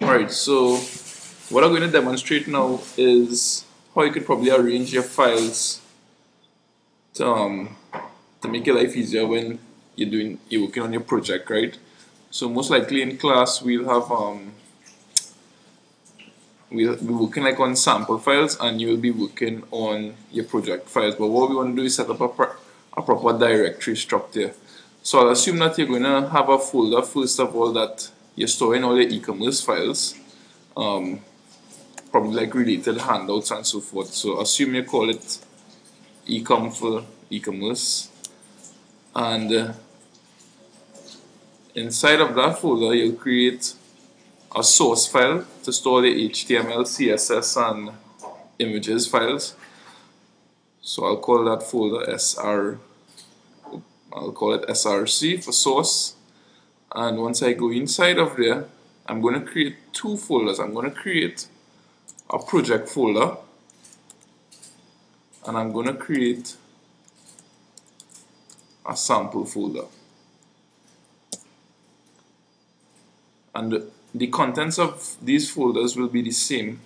Alright, so what I'm going to demonstrate now is how you could probably arrange your files to, um, to make your life easier when you're working on your project, right? So most likely in class we'll have we'll be working like on sample files and you'll be working on your project files. But what we want to do is set up a proper directory structure. So I'll assume that you're going to have a folder first of all that you're storing all your e-commerce files, probably like related handouts and so forth. So assume you call it ecom for e-commerce, and inside of that folder you'll create a source file to store the HTML, CSS and images files. So I'll call that folder I'll call it SRC for source. And once I go inside of there, I'm going to create two folders. I'm going to create a project folder and I'm going to create a sample folder. And the contents of these folders will be the same.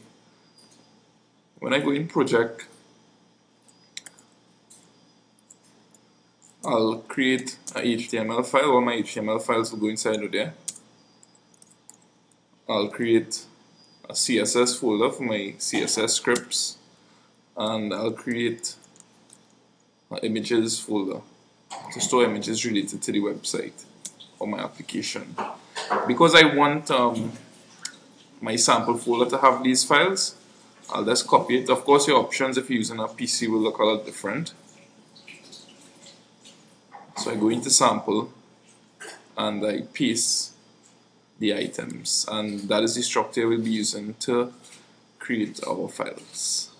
When I go in project, I'll create a HTML file. All my HTML files will go inside of there. I'll create a CSS folder for my CSS scripts, and I'll create an images folder to store images related to the website or my application. Because I want my sample folder to have these files, I'll just copy it. Of course, your options if you're using a PC will look a lot different. So I go into sample and I paste the items, and that is the structure we'll be using to create our files.